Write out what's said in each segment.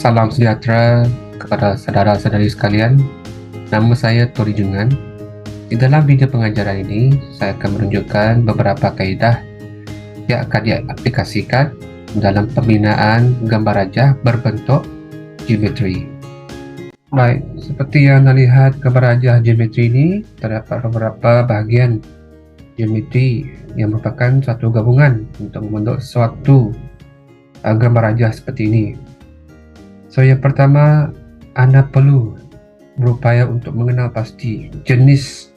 Salam sejahtera kepada saudara-saudari sekalian. Nama saya Tori Jungan. Di dalam video pengajaran ini, saya akan menunjukkan beberapa kaedah yang akan diaplikasikan dalam pembinaan gambar rajah berbentuk geometri. Baik, seperti yang anda lihat gambar rajah geometri ini, terdapat beberapa bahagian geometri yang merupakan satu gabungan untuk membentuk suatu gambar rajah seperti ini. So, yang pertama, anda perlu berupaya untuk mengenal pasti jenis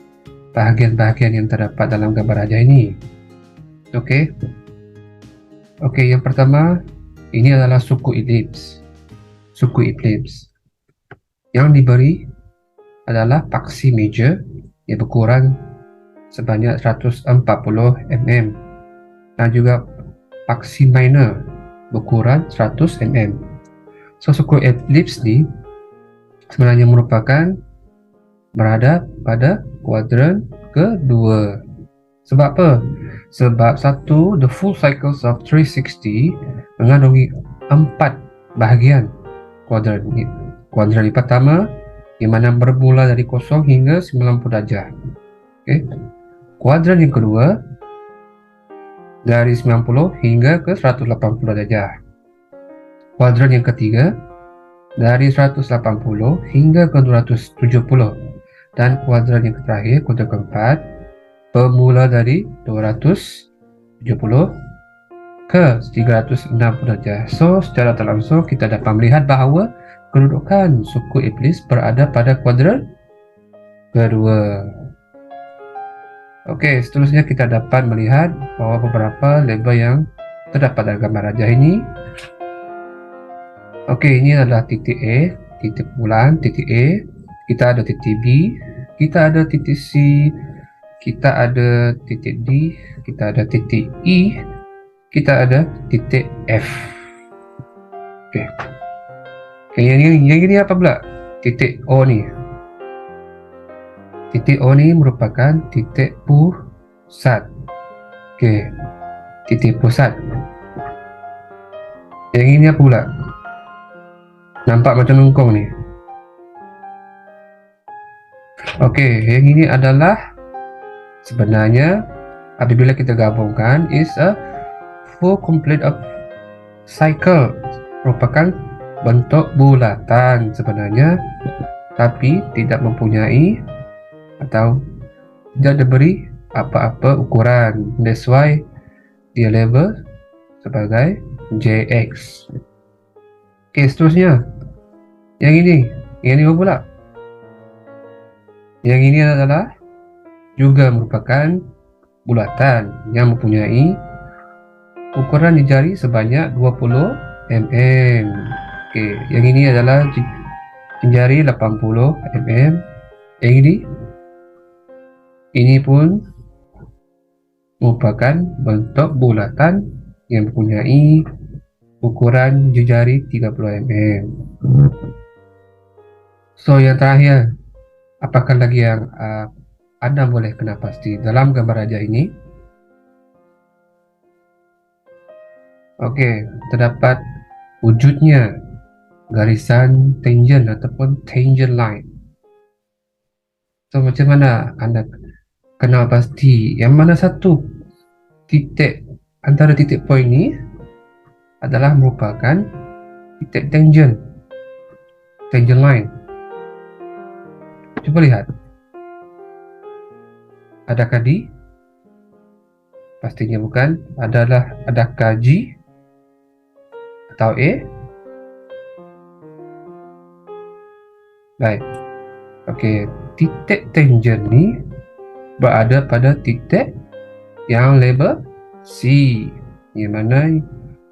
bahagian-bahagian yang terdapat dalam gambar rajah ini. Okey, yang pertama, ini adalah suku elips. Suku elips yang diberi adalah paksi meja yang berkurang sebanyak 140 mm dan juga paksi minor berkurang 100 mm. So, suku elips ni sebenarnya merupakan berada pada kuadran kedua. Sebab apa? Sebab satu, the full cycles of 360 mengandungi 4 bahagian kuadran ini. Kuadran yang pertama yang mana bermula dari 0 hingga 90 darjah. Okay. Kuadran yang kedua dari 90 hingga ke 180 darjah. Kuadran yang ketiga dari 180 hingga ke 270, dan kuadran yang terakhir, kuadran keempat, bermula dari 270 ke 360 darjah. So, secara tak langsung kita dapat melihat bahawa kedudukan suku elips berada pada kuadran kedua. Okey, seterusnya kita dapat melihat bahawa beberapa label yang terdapat dalam gambar rajah ini. Okey, ini adalah titik A, titik permulaan, titik A. Kita ada titik B, kita ada titik C, kita ada titik D, kita ada titik E, kita ada titik F. Okey. Yang ini apa pula? Titik O ni. Titik O ni merupakan titik pusat. Okey. Titik pusat. Yang ini apa pula? Nampak macam lengkung ni. Okey, yang ini adalah sebenarnya apabila kita gabungkan is a full complete of cycle, merupakan bentuk bulatan sebenarnya, tapi tidak mempunyai atau tidak diberi apa-apa ukuran. That's why dia label sebagai JX. Okey, seterusnya yang ini apa pula? Yang ini adalah juga merupakan bulatan yang mempunyai ukuran di jari sebanyak 20 mm. Okey, yang ini adalah jari 80 mm. Yang ini pun merupakan bentuk bulatan yang mempunyai ukuran jari 30 mm. So, yang terakhir, apakah lagi yang anda boleh kenal pasti dalam gambar rajah ini? Okey, terdapat wujudnya garisan tangent ataupun tangent line. So, macam mana anda kenal pasti yang mana satu titik antara titik point ini adalah merupakan titik tangent line? Cuba lihat. Adakah D? Pastinya bukan. Adakah G atau A? Baik. Okey, titik tangent ni berada pada titik yang label C, yang mana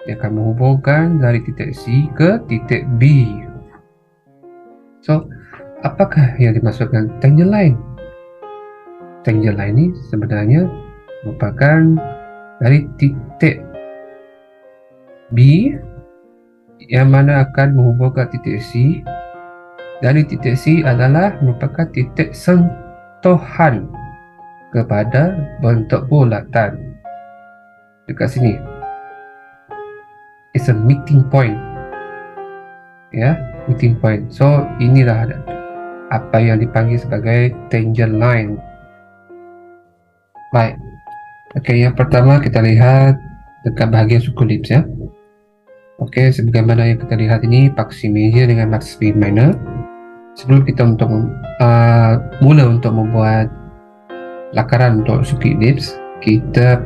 dia akan menghubungkan dari titik C ke titik B. So, apakah yang dimaksudkan tangent line? Tangent line ni sebenarnya merupakan dari titik B yang mana akan menghubungkan titik C. Dari titik C adalah merupakan titik sentuhan kepada bentuk bulatan. Dekat sini, it's a meeting point. ya, meeting point. So inilah apa yang dipanggil sebagai tangent line. Baik, oke, yang pertama kita lihat dekat bahagian suku lips ya. Oke, sebagaimana yang kita lihat ini paksi major dengan paksi minor. Sebelum kita mula untuk membuat lakaran untuk suku lips, kita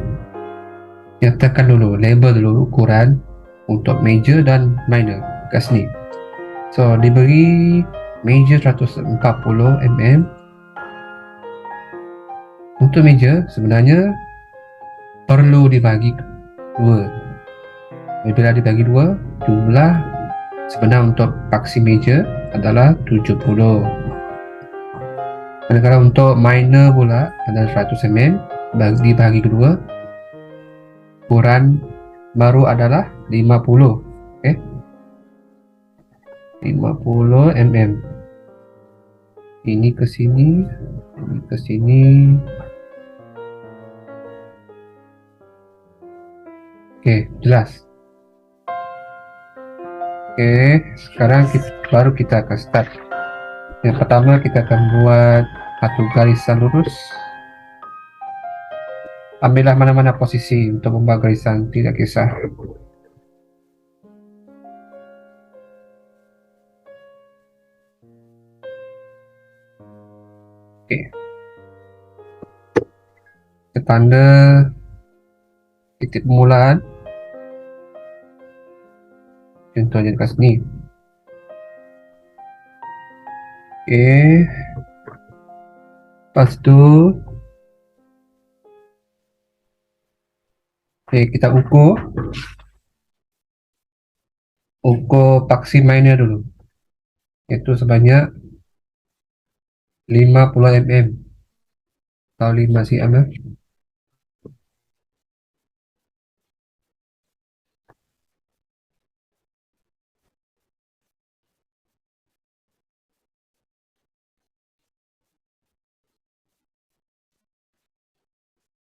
nyatakan dulu, label dulu ukuran untuk major dan minor kat sini. So diberi major 140 mm. Untuk major sebenarnya perlu dibagi dua. Bila dibagi dua, jumlah sebenar untuk paksi major adalah 70. Manakala untuk minor pula adalah 100 mm. Dibagi kedua, ukuran baru adalah 50. Okay, 50 mm. Ini ke sini, ini ke sini. Oke, jelas. Oke, sekarang baru kita akan start. Yang pertama kita akan buat satu garisan lurus. Ambillah mana-mana posisi untuk membuat garisan, tidak kisah. Oke, kita tanda titik permulaan. Contohnya dekat sini. Oke, lepas tu kita ukur paksi minor dulu, itu sebanyak 50 mm atau 5 cm ya.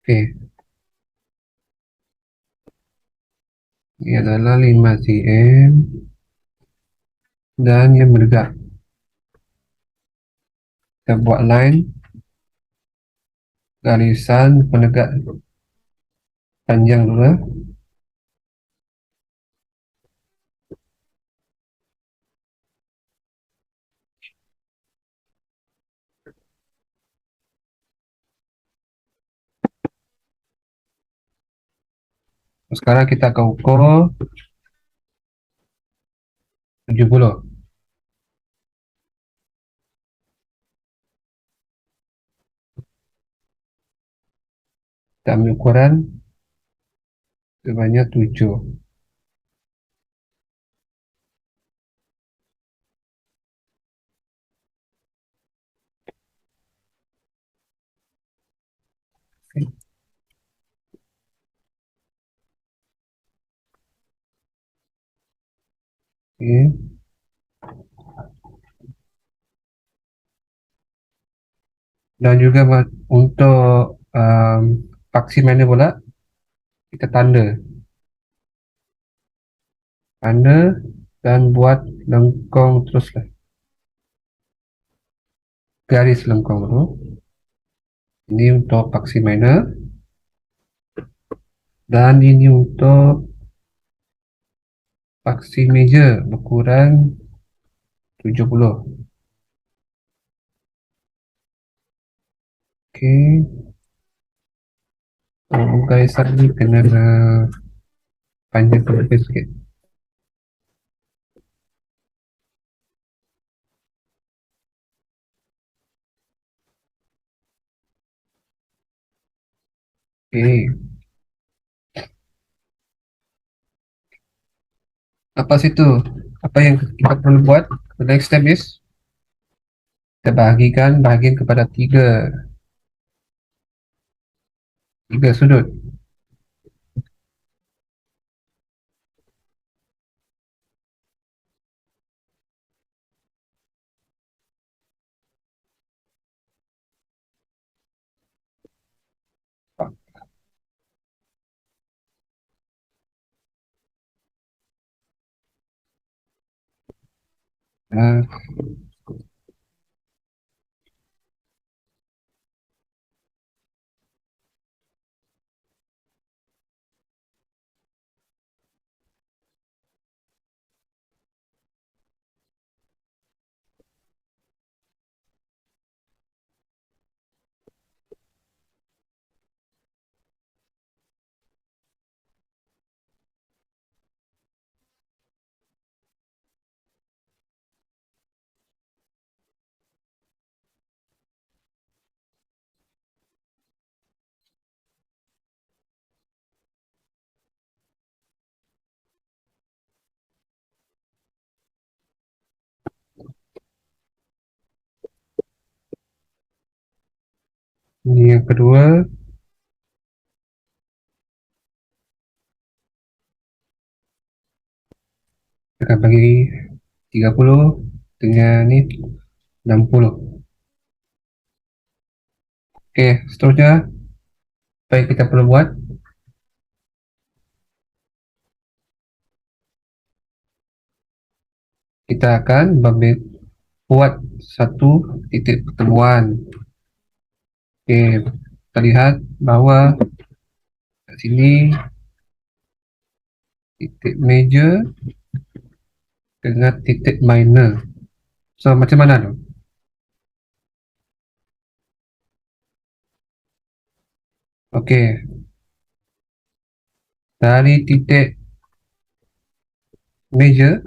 Oke, ini adalah 5 cm dan yang menegak. Kita buat line garisan penegak panjang dulu ya. Sekarang kita akan ukur 70. Kita ambil ukuran sebanyak 7. Oke. Dan juga untuk paksi mana pula kita tanda dan buat lengkung teruslah, garis lengkung dulu. Ini untuk paksi minor dan ini untuk paksi major ukuran 70. Oke, garisan ini kena panjang ke sikit. Oke, apa situ? Apa yang kita perlu buat? The next step is kita bagikan bahagian kepada tiga sudut. Eh, ini yang kedua, kita akan bagi 30 dengan ini 60. Oke, seterusnya apa yang kita perlu buat? Kita akan buat satu titik pertemuan. Oke, kita lihat bahwa di sini titik major dengan titik minor. So, macam mana dong? Oke, dari titik major,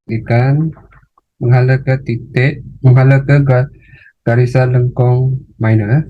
dia akan menghala ke garisan lengkung minor.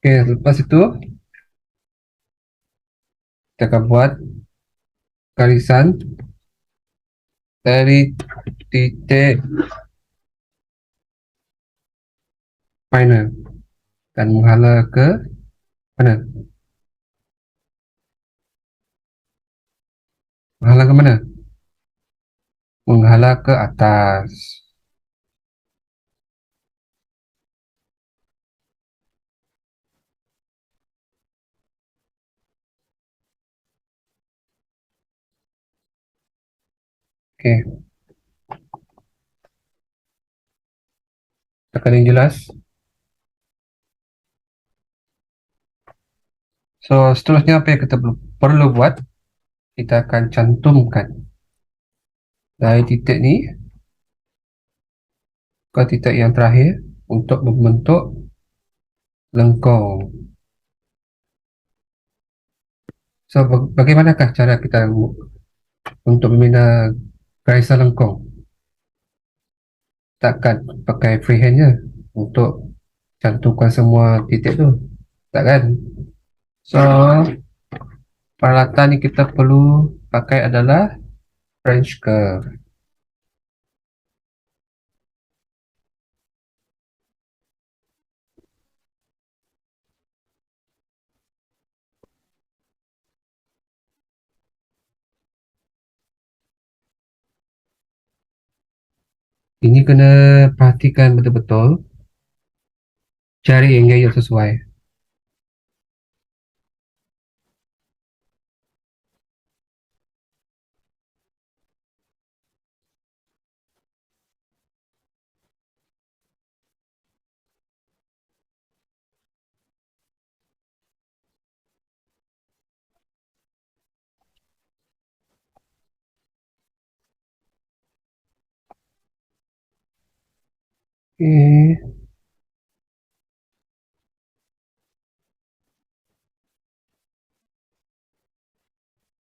Oke, lepas itu kita akan buat garisan dari titik minor dan menghala ke mana? Menghala ke mana? Menghala ke atas. Oke, tekan yang jelas. So, seterusnya apa yang kita perlu buat? Kita akan cantumkan dari titik ni ke titik yang terakhir untuk membentuk lengkung. So, bagaimanakah cara kita untuk membina garisan lengkung? Takkan pakai freehand je untuk cantumkan semua titik tu, takkan? So, peralatan yang kita perlu pakai adalah French curve. Ini kena perhatikan betul-betul, cari angle yang sesuai. Oke,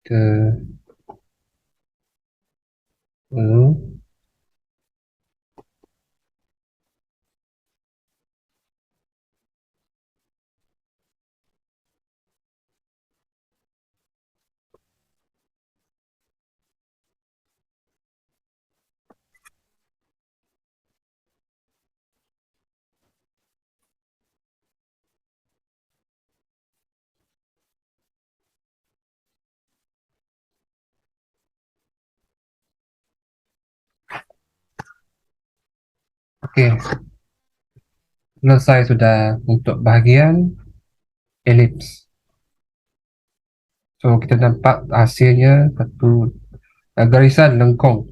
kita dulu. Oke, selesai sudah untuk bagian elips. So, kita nampak hasilnya satu garisan lengkung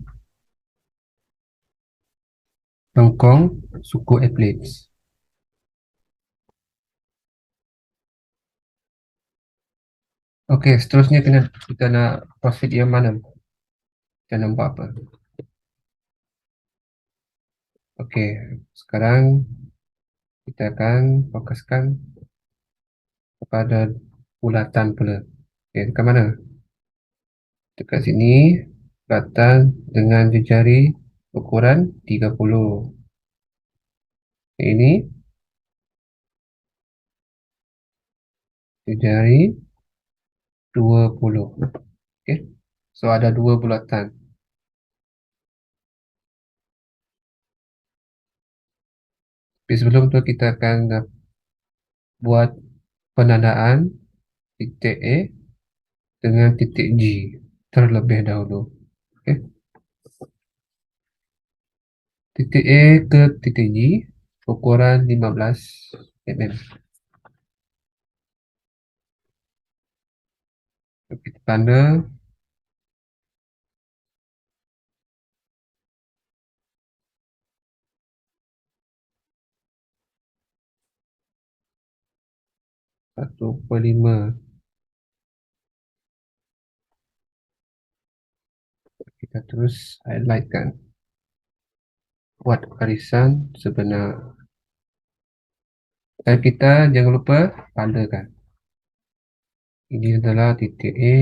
suku elips. Oke, seterusnya kita nak proceed yang mana? Kita nak buat apa? Oke, sekarang kita akan fokuskan kepada bulatan pula. Oke, dekat mana? Dekat sini, bulatan dengan jari ukuran 30. Ini jari 20. Oke, so ada dua bulatan. Tapi sebelum tu kita akan buat penandaan titik A dengan titik G terlebih dahulu. Oke, titik A ke titik G ukuran 15 mm. Kita tanda 1/5. Kita terus highlightkan, buat garisan sebenar. Dan kita jangan lupa tandakan. Ini adalah titik A,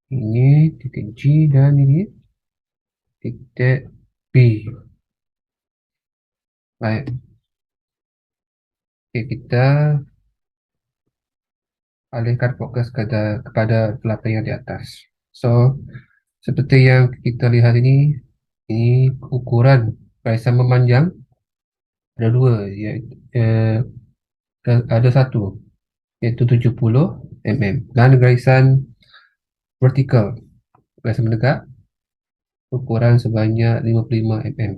ini titik G, dan ini titik B. Baik, okay, kita alihkan fokus kepada pelapis yang di atas. So, seperti yang kita lihat ini ukuran garisan memanjang ada dua, ada satu, iaitu 70 mm, dan garisan vertikal, garisan menegak, ukuran sebanyak 55 mm.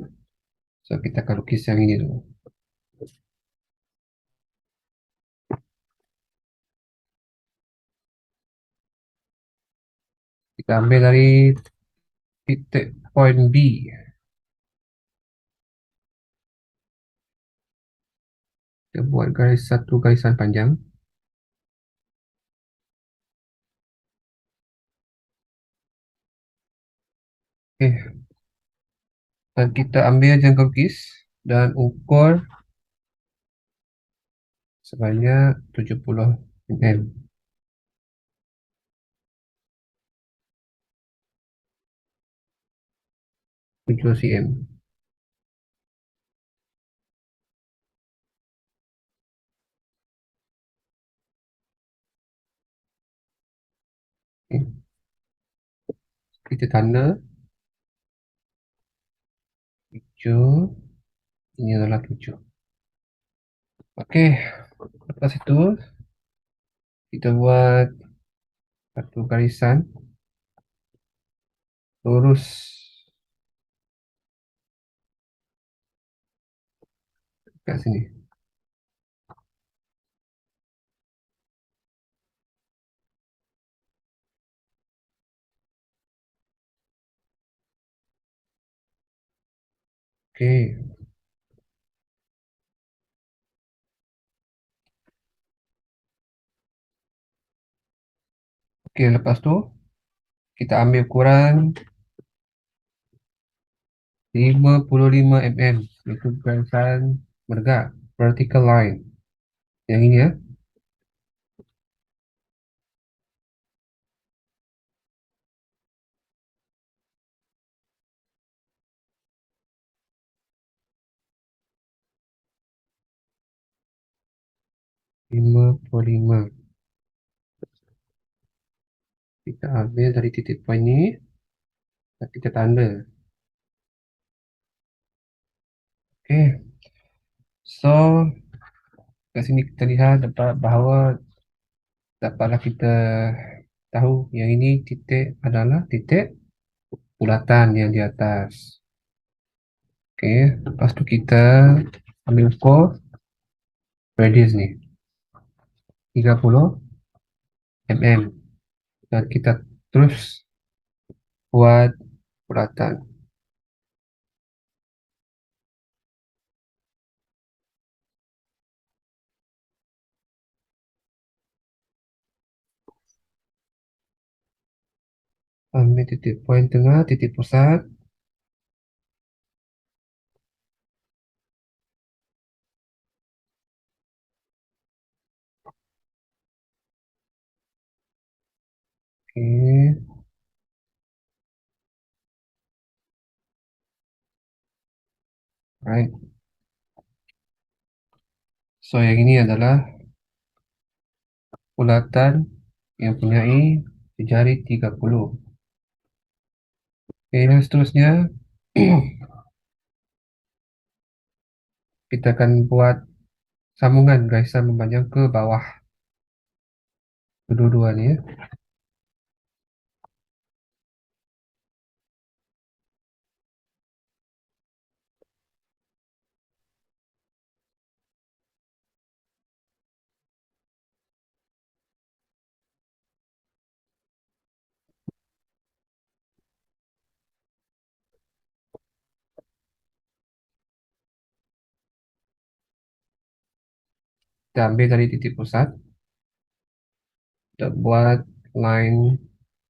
So, kita akan lukis yang ini dulu. Kita ambil dari titik point B. Kita buat satu garisan panjang. Okay. Dan kita ambil jangka lukis dan ukur sebanyak 70 mm. 7 cm. Okay. Kita tanda 7. Ini adalah 7. Oke, lepas itu kita buat satu garisan lurus kat sini. Oke, oke, lepas tu kita ambil ukuran 55 mm. Itu garisan bergerak, vertical line. Yang ini ya, 55. Kita ambil dari titik point ini, dan kita tanda. Oke, so kat sini kita lihat dapat bahawa dapatlah kita tahu yang ini titik adalah titik bulatan yang di atas. Oke, lepas tu kita ambil ukur radius ni 30 mm, dan kita terus buat bulatan. Ambil titik point tengah, titik pusat. Oke, right. So yang ini adalah bulatan yang mempunyai jari 30. Oke, yang seterusnya kita akan buat sambungan garisan memanjang ke bawah kedua-dua ni ya. Kita ambil dari titik pusat, kita buat line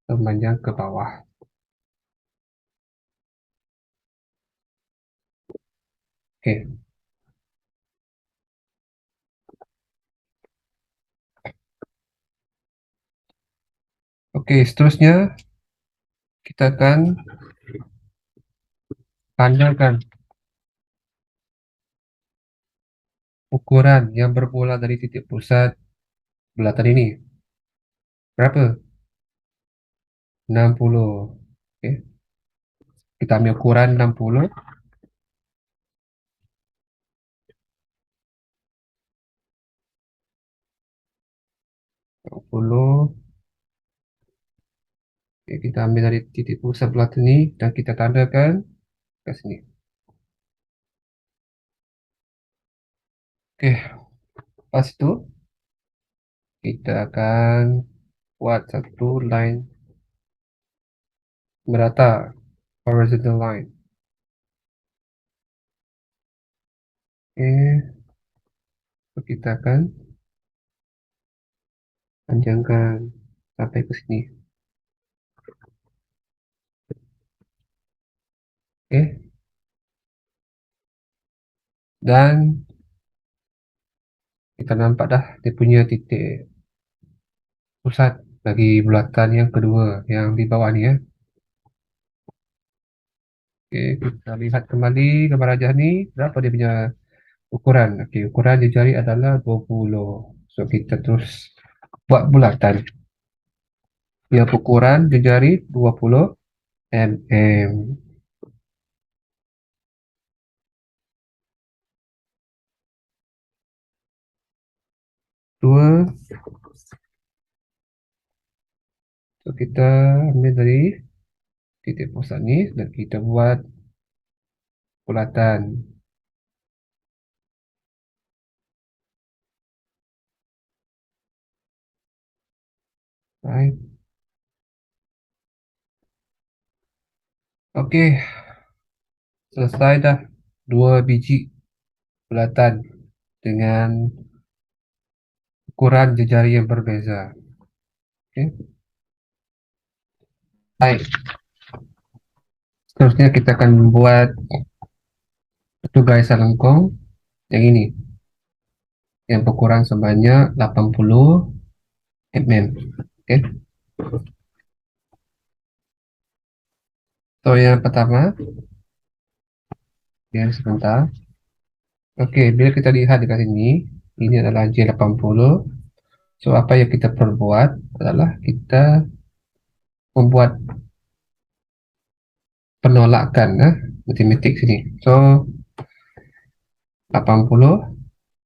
memanjang ke bawah. Oke, oke, seterusnya kita akan panjangkan ukuran yang bermula dari titik pusat bulatan ini. Berapa? 60. Oke, kita ambil ukuran 60. 60. Oke, kita ambil dari titik pusat bulatan ini dan kita tandakan ke sini. Oke, lepas itu kita akan buat satu line merata, horizontal line. Oke, so kita akan panjangkan sampai ke sini. Oke, dan kita nampak dah dia punya titik pusat bagi bulatan yang kedua yang di bawah ni ya. Oke, kita lihat kembali gambar rajah ni berapa dia punya ukuran. Oke, ukuran jari adalah 20. So kita terus buat bulatan. Dia ukuran jari 20 mm. Dua. So kita ambil dari titik pusat ni dan kita buat bulatan. Right. Oke, selesai dah dua biji bulatan dengan ukuran jari yang berbeza. Oke. Baik, Seterusnya kita akan membuat satu garisan lengkung yang ini, yang berukuran sebanyak 80 mm. Oke. So yang pertama, biar sebentar. Oke, bila kita lihat dekat sini, ini adalah J80. So apa yang kita perlu buat adalah kita membuat penolakan matematik sini. So 80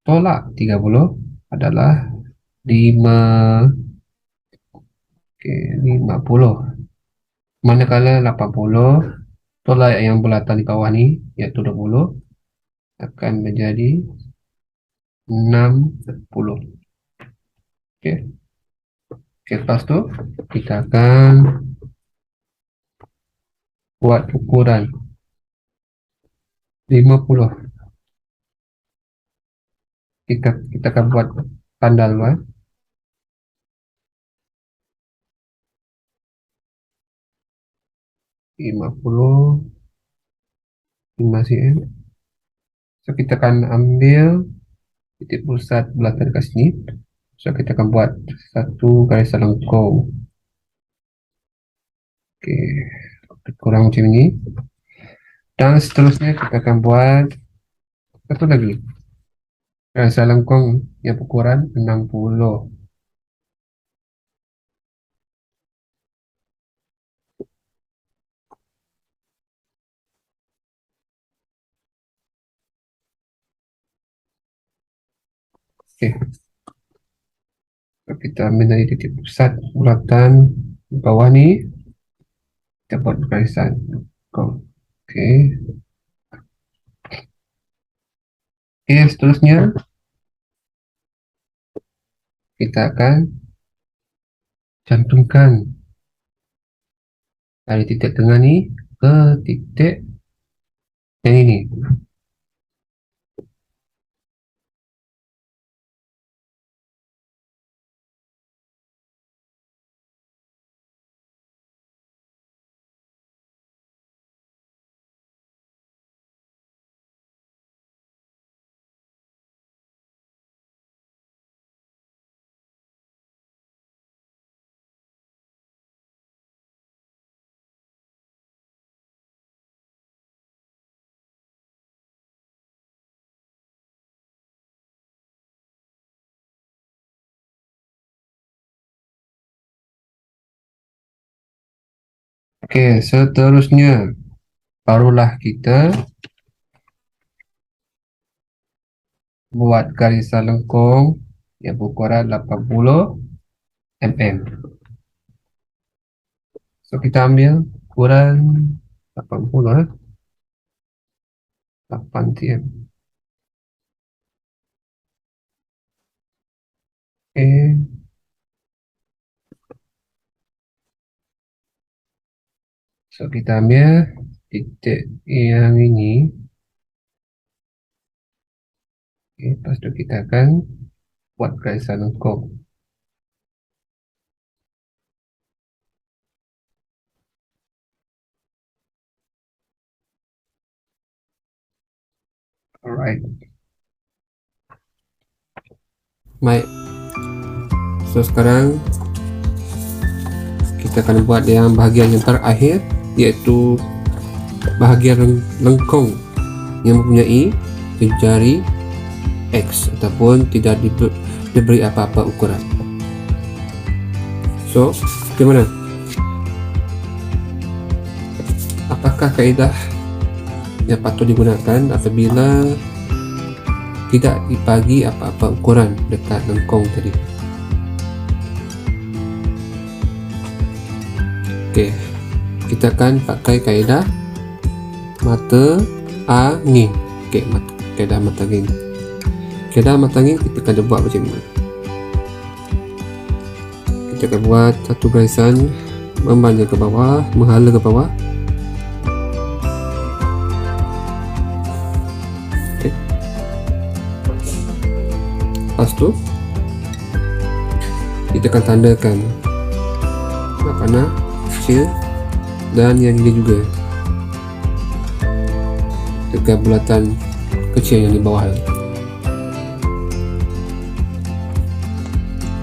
tolak 30 adalah 5. Oke, 50. Manakala 80 tolak yang bulatan di bawah ni, iaitu 20, akan menjadi 60. Oke. Oke, lepas tu kita akan buat ukuran 50. Kita akan buat tanda luar 50 5 cm. So kita akan ambil titik pusat belakang dekat sini. So kita akan buat satu garisan lengkung. Oke, kurang macam ini. Dan seterusnya kita akan buat satu lagi garisan lengkung yang berukuran 60. Oke, so kita ambil dari titik pusat bulatan bawah ni, kita buat garisan lengkung. Oke. Oke, seterusnya kita akan cantumkan dari titik tengah ni ke titik yang ini. Oke, seterusnya barulah kita buat garisan lengkung yang berukuran 80 mm. So kita ambil ukuran 80 8 cm. Oke. So kita ambil titik yang ini. Oke, lepas tu kita akan buat garisan lengkung. Alright. Baik. So sekarang kita akan buat yang bahagian yang terakhir, iaitu bahagian lengkung yang mempunyai jari X ataupun tidak diberi apa-apa ukuran. So, bagaimana? Apakah kaedah yang patut digunakan apabila tidak dibagi apa-apa ukuran dekat lengkung tadi? Okey, kita akan pakai kaedah mata angin. Okey, kaedah mata angin. Kaedah mata angin kita akan buat macam ni. Kita akan buat satu garisan membanjir ke bawah, menghala ke bawah. Okey. Lepas tu kita akan tandakan mana kecil dan yang ini juga. tekan bulatan kecil yang di bawah.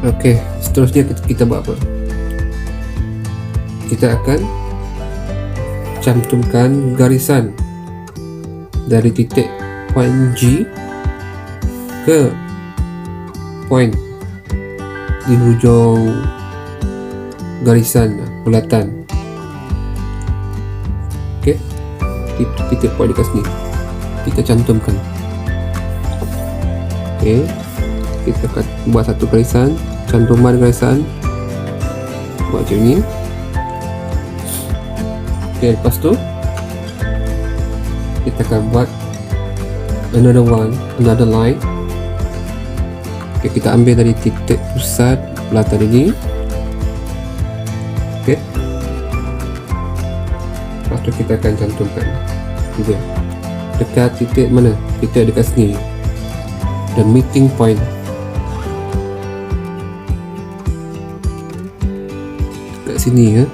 Oke, seterusnya kita buat apa? Kita akan cantumkan garisan dari titik point G ke point di hujung garisan bulatan. Oke, titik point di sini kita cantumkan. Oke, kita akan buat satu garisan, cantuman garisan, buat macam ni. Oke, lepas tu kita akan buat another line. Oke, kita ambil dari titik pusat bulatan ini. Oke, lepas tu kita akan cantumkan juga dekat titik mana? Titik dekat sini, the meeting point. Dekat sini ya,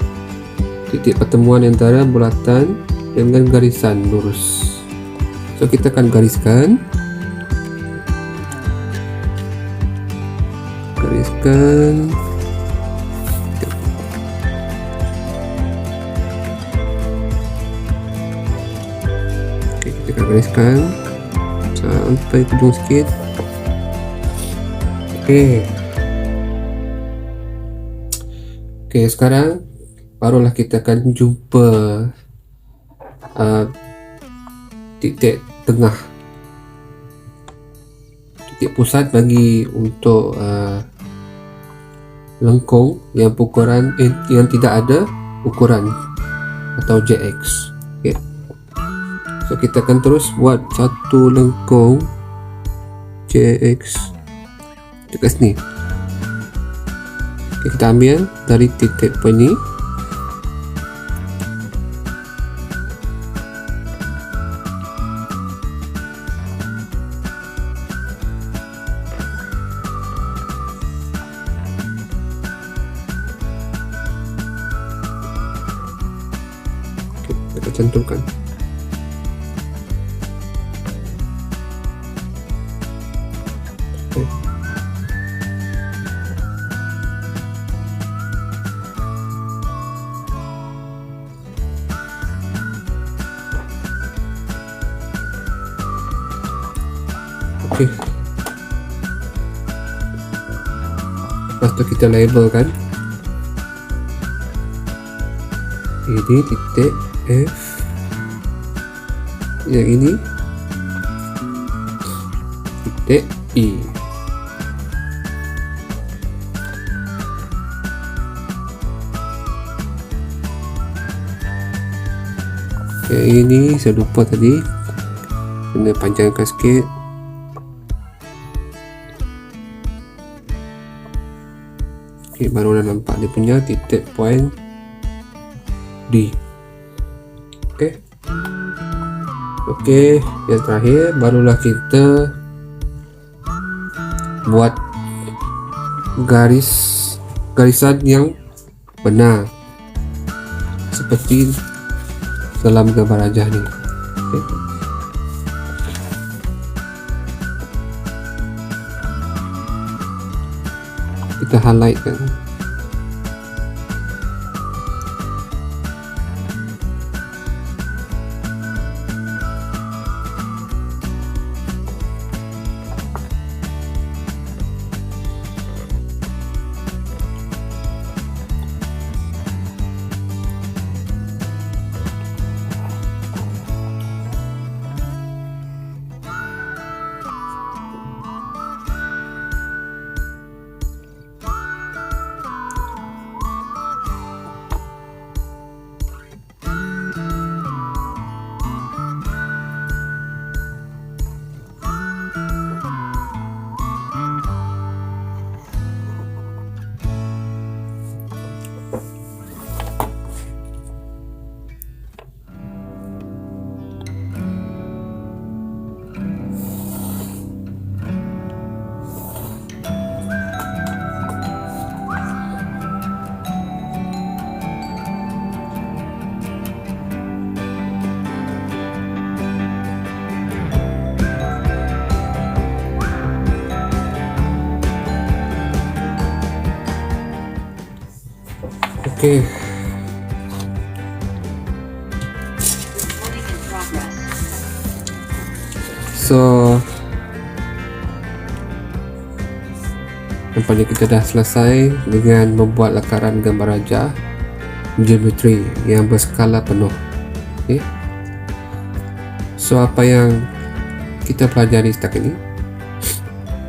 titik pertemuan antara bulatan dengan garisan lurus. So kita akan gariskan Oke, kita akan gariskan sampai ujung sikit. Oke, sekarang barulah kita akan jumpa titik tengah, titik pusat bagi untuk lengkung yang ukuran yang tidak ada ukuran atau JX. Okay. So kita akan terus buat satu lengkung JX dekat sini. Okay, kita ambil dari titik point ini. Kita cantumkan. Oke. Lepas itu kita labelkan ini titik F, yang ini titik I. Yang ini saya lupa tadi, kena panjangkan sikit. Oke, baru dah nampak dia punya titik point D. Oke, yang terakhir barulah kita buat garisan yang benar seperti dalam gambar rajah ni. Kita highlight kan. Oke. So nampaknya kita dah selesai dengan membuat lakaran gambar rajah geometri yang berskala penuh. Okay. So apa yang kita pelajari setakat ini?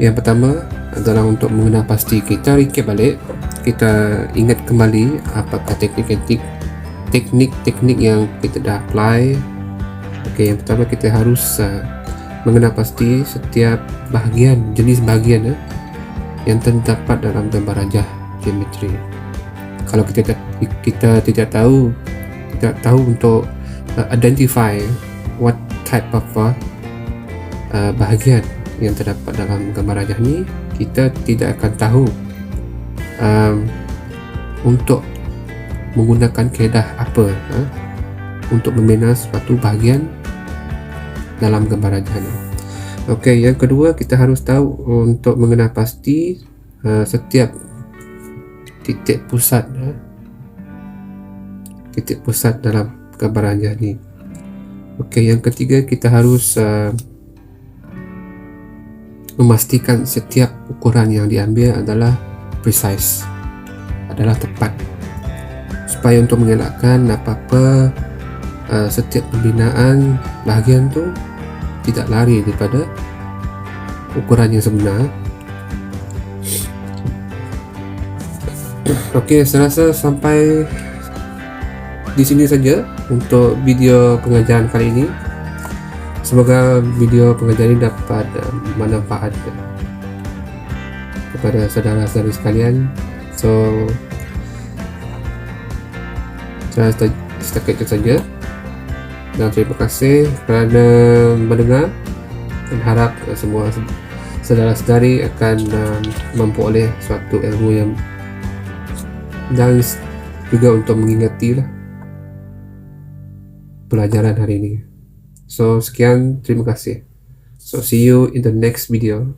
Yang pertama adalah untuk mengenal pasti. Kita recap balik, kita ingat kembali apakah teknik-teknik yang kita dah apply. Okey, yang pertama kita harus mengenal pasti setiap bahagian, jenis bahagian yang terdapat dalam gambar rajah geometri. Kalau kita tidak tahu untuk identify what type of bahagian yang terdapat dalam gambar rajah ni, kita tidak akan tahu untuk menggunakan kaedah apa untuk membina suatu bahagian dalam gambar rajah ni. Okey, yang kedua kita harus tahu untuk mengenal pasti setiap titik pusat dalam gambar rajah ni. Okey, yang ketiga kita harus memastikan setiap ukuran yang diambil adalah precise, adalah tepat, supaya untuk mengelakkan apa-apa setiap pembinaan bahagian tu tidak lari daripada ukuran yang sebenar. Okey, saya rasa sampai di sini saja untuk video pengajaran kali ini. Semoga video pengajaran ini dapat bermanfaat kepada saudara-saudari sekalian. So saya setakat itu saja, dan terima kasih kerana mendengar, dan harap semua saudara-saudari akan memperoleh suatu ilmu yang dan juga untuk mengingati pelajaran hari ini. So sekian, terima kasih. So see you in the next video.